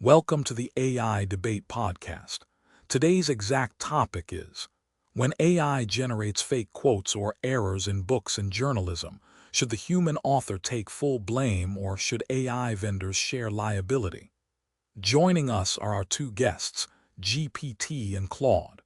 Welcome to the AI Debate Podcast. Today's exact topic is, when AI generates fake quotes or errors in books and journalism, should the human author take full blame or should AI vendors share liability? Joining us are our two guests, GPT and Claude.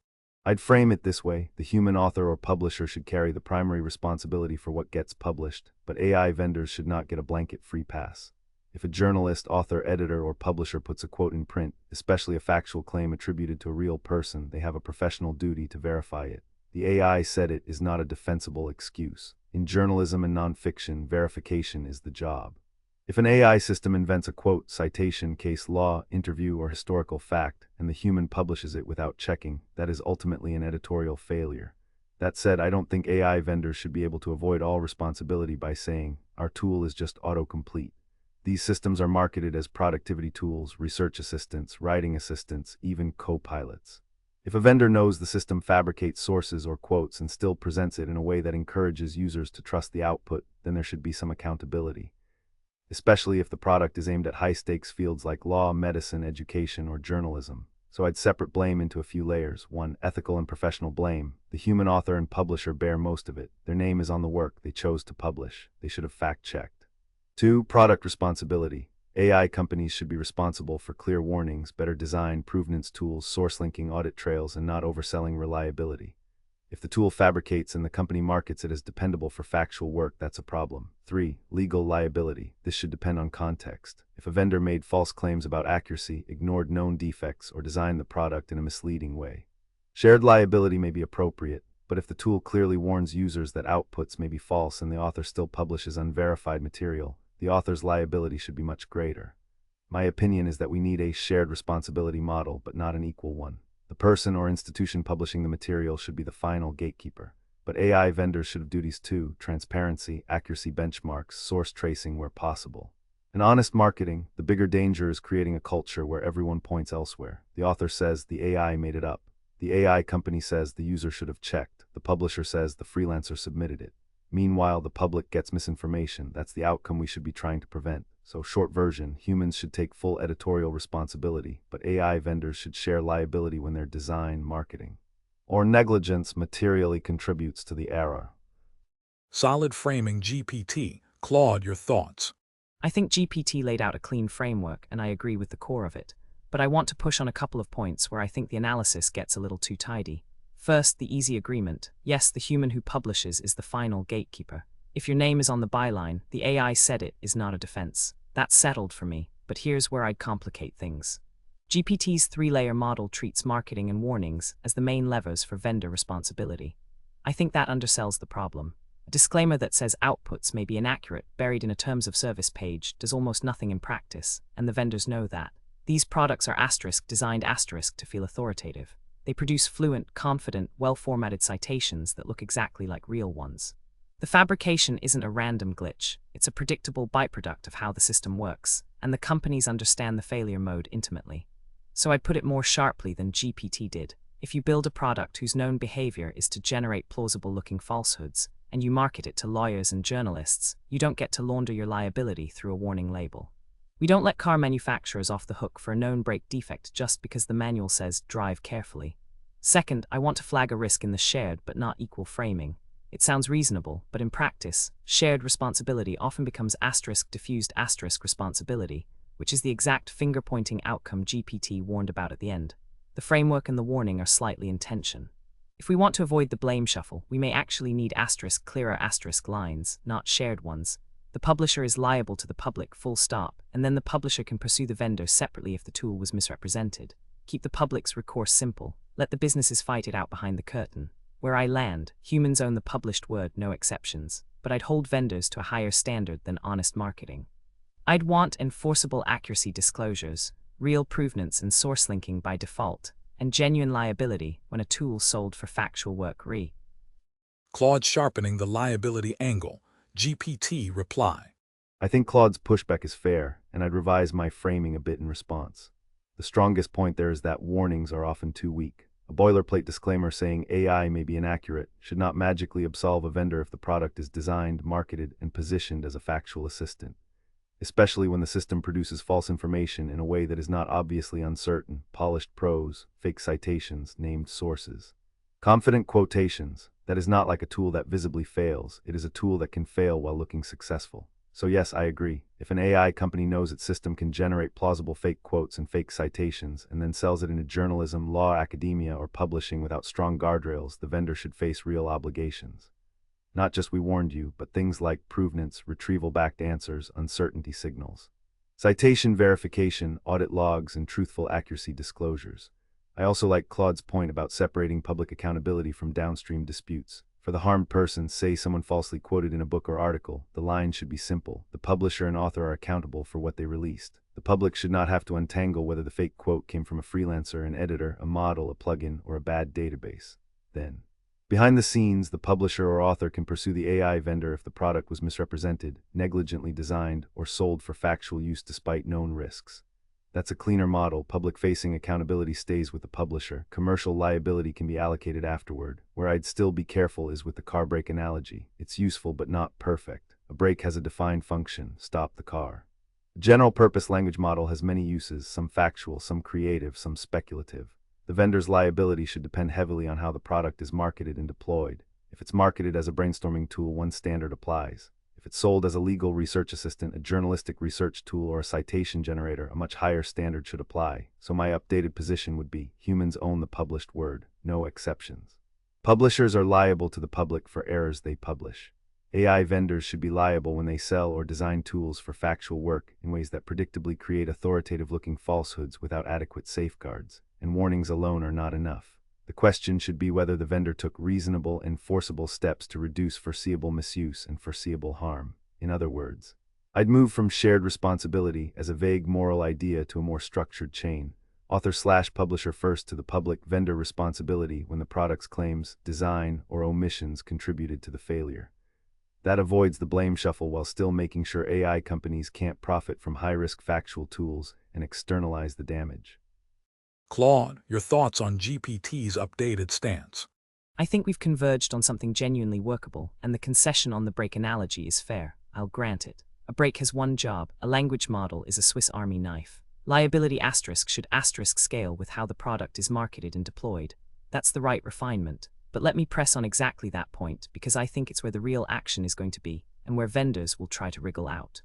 I'd frame it this way: the human author or publisher should carry the primary responsibility for what gets published, but AI vendors should not get a blanket free pass. If a journalist, author, editor, or publisher puts a quote in print, especially a factual claim attributed to a real person, they have a professional duty to verify it. The AI said it is not a defensible excuse. In journalism and nonfiction, verification is the job. If an AI system invents a quote, citation, case law, interview, or historical fact, and the human publishes it without checking, that is ultimately an editorial failure. That said, I don't think AI vendors should be able to avoid all responsibility by saying, our tool is just autocomplete. These systems are marketed as productivity tools, research assistants, writing assistants, even co-pilots. If a vendor knows the system fabricates sources or quotes and still presents it in a way that encourages users to trust the output, then there should be some accountability, especially if the product is aimed at high-stakes fields like law, medicine, education, or journalism. So I'd separate blame into a few layers. 1. Ethical and professional blame. The human author and publisher bear most of it. Their name is on the work they chose to publish. They should have fact-checked. 2. Product responsibility. AI companies should be responsible for clear warnings, better design, provenance tools, source linking, audit trails, and not overselling reliability. If the tool fabricates and the company markets it as dependable for factual work, that's a problem. 3. Legal liability. This should depend on context. If a vendor made false claims about accuracy, ignored known defects, or designed the product in a misleading way, shared liability may be appropriate. But if the tool clearly warns users that outputs may be false and the author still publishes unverified material, the author's liability should be much greater. My opinion is that we need a shared responsibility model, but not an equal one. The person or institution publishing the material should be the final gatekeeper. But AI vendors should have duties too: transparency, accuracy benchmarks, source tracing where possible. In honest marketing, the bigger danger is creating a culture where everyone points elsewhere. The author says the AI made it up. The AI company says the user should have checked. The publisher says the freelancer submitted it. Meanwhile, the public gets misinformation. That's the outcome we should be trying to prevent. So, short version, humans should take full editorial responsibility, but AI vendors should share liability when their design, marketing, or negligence materially contributes to the error. Solid framing. GPT. Claude, your thoughts? I think GPT laid out a clean framework, and I agree with the core of it. But I want to push on a couple of points where I think the analysis gets a little too tidy. First, the easy agreement. Yes, the human who publishes is the final gatekeeper. If your name is on the byline, the AI said it is not a defense. That's settled for me, but here's where I'd complicate things. GPT's three-layer model treats marketing and warnings as the main levers for vendor responsibility. I think that undersells the problem. A disclaimer that says outputs may be inaccurate, buried in a terms of service page, does almost nothing in practice, and the vendors know that. These products are designed to feel authoritative. They produce fluent, confident, well-formatted citations that look exactly like real ones. The fabrication isn't a random glitch, it's a predictable byproduct of how the system works, and the companies understand the failure mode intimately. So I'd put it more sharply than GPT did. If you build a product whose known behavior is to generate plausible-looking falsehoods, and you market it to lawyers and journalists, you don't get to launder your liability through a warning label. We don't let car manufacturers off the hook for a known brake defect just because the manual says drive carefully. Second, I want to flag a risk in the shared but not equal framing. It sounds reasonable, but in practice, shared responsibility often becomes diffused responsibility, which is the exact finger-pointing outcome GPT warned about at the end. The framework and the warning are slightly in tension. If we want to avoid the blame shuffle, we may actually need clearer lines, not shared ones. The publisher is liable to the public, full stop, and then the publisher can pursue the vendor separately if the tool was misrepresented. Keep the public's recourse simple. Let the businesses fight it out behind the curtain. Where I land, humans own the published word, no exceptions, but I'd hold vendors to a higher standard than honest marketing. I'd want enforceable accuracy disclosures, real provenance and source linking by default, and genuine liability when a tool sold for factual work. Claude sharpening the liability angle. GPT reply. I think Claude's pushback is fair, and I'd revise my framing a bit in response. The strongest point there is that warnings are often too weak. A boilerplate disclaimer saying AI may be inaccurate should not magically absolve a vendor if the product is designed, marketed, and positioned as a factual assistant. especially when the system produces false information in a way that is not obviously uncertain, polished prose, fake citations, named sources. Confident quotations. That is not like a tool that visibly fails, it is a tool that can fail while looking successful. So yes, I agree. If an AI company knows its system can generate plausible fake quotes and fake citations and then sells it into journalism, law, academia, or publishing without strong guardrails, the vendor should face real obligations. Not just "we warned you," but things like provenance, retrieval-backed answers, uncertainty signals, citation verification, audit logs, and truthful accuracy disclosures. I also like Claude's point about separating public accountability from downstream disputes. For the harmed person, say someone falsely quoted in a book or article, the line should be simple. The publisher and author are accountable for what they released. The public should not have to untangle whether the fake quote came from a freelancer, an editor, a model, a plugin, or a bad database. Then, behind the scenes, the publisher or author can pursue the AI vendor if the product was misrepresented, negligently designed, or sold for factual use despite known risks. That's a cleaner model. Public-facing accountability stays with the publisher. Commercial liability can be allocated afterward. Where I'd still be careful is with the car brake analogy. It's useful but not perfect. A brake has a defined function: stop the car. A general-purpose language model has many uses, some factual, some creative, some speculative. The vendor's liability should depend heavily on how the product is marketed and deployed. If it's marketed as a brainstorming tool, one standard applies. If it's sold as a legal research assistant, a journalistic research tool, or a citation generator, a much higher standard should apply. So my updated position would be: humans own the published word, no exceptions. Publishers are liable to the public for errors they publish. AI vendors should be liable when they sell or design tools for factual work in ways that predictably create authoritative-looking falsehoods without adequate safeguards, and warnings alone are not enough. The question should be whether the vendor took reasonable, enforceable steps to reduce foreseeable misuse and foreseeable harm. In other words, I'd move from shared responsibility as a vague moral idea to a more structured chain. Author/publisher first to the public, vendor responsibility when the product's claims, design, or omissions contributed to the failure. That avoids the blame shuffle while still making sure AI companies can't profit from high-risk factual tools and externalize the damage. Claude, your thoughts on GPT's updated stance? I think we've converged on something genuinely workable, and the concession on the brake analogy is fair. I'll grant it. A brake has one job. A language model is a Swiss Army knife. Liability asterisk should asterisk scale with how the product is marketed and deployed. That's the right refinement. But let me press on exactly that point, because I think it's where the real action is going to be, and where vendors will try to wriggle out.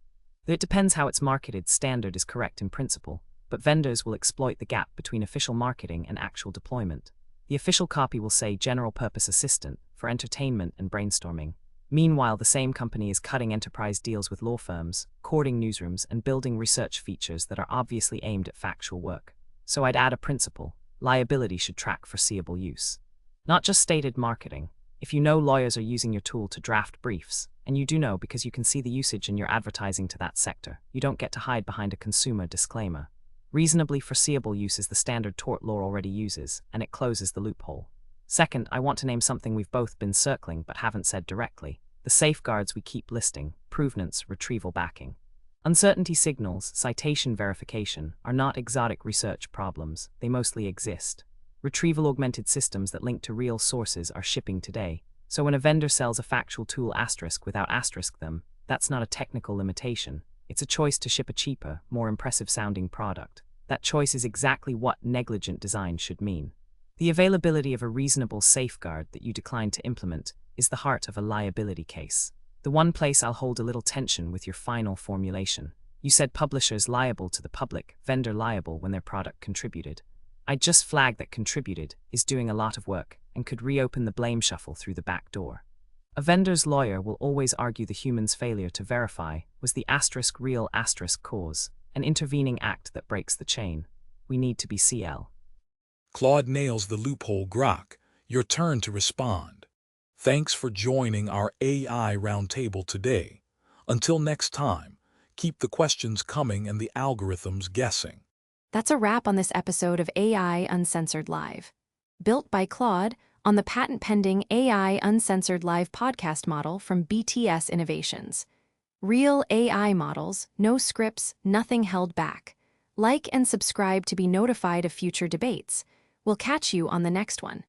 Though it depends how it's marketed, standard is correct in principle, but vendors will exploit the gap between official marketing and actual deployment. The official copy will say general purpose assistant for entertainment and brainstorming. Meanwhile, the same company is cutting enterprise deals with law firms, courting newsrooms, and building research features that are obviously aimed at factual work. So I'd add a principle: liability should track foreseeable use. Not just stated marketing. If you know lawyers are using your tool to draft briefs, and you do know because you can see the usage in your advertising to that sector, you don't get to hide behind a consumer disclaimer. Reasonably foreseeable use is the standard tort law already uses, and it closes the loophole. Second, I want to name something we've both been circling but haven't said directly: the safeguards we keep listing: provenance, retrieval backing. Uncertainty signals, citation verification, are not exotic research problems. They mostly exist. Retrieval-augmented systems that link to real sources are shipping today, so when a vendor sells a factual tool asterisk without asterisk them, that's not a technical limitation. It's a choice to ship a cheaper, more impressive-sounding product. That choice is exactly what negligent design should mean. The availability of a reasonable safeguard that you decline to implement is the heart of a liability case. The one place I'll hold a little tension with your final formulation. You said publishers liable to the public, vendor liable when their product contributed. I'd just flag that contributed is doing a lot of work and could reopen the blame shuffle through the back door. A vendor's lawyer will always argue the human's failure to verify was the asterisk real asterisk cause, an intervening act that breaks the chain. We need to be CL. Claude nails the loophole. Grok, your turn to respond. Thanks for joining our AI roundtable today. Until next time, keep the questions coming and the algorithms guessing. That's a wrap on this episode of AI Uncensored Live. Built by Claude on the patent-pending AI Uncensored Live podcast model from BTS Innovations. Real AI models, no scripts, nothing held back. Like and subscribe to be notified of future debates. We'll catch you on the next one.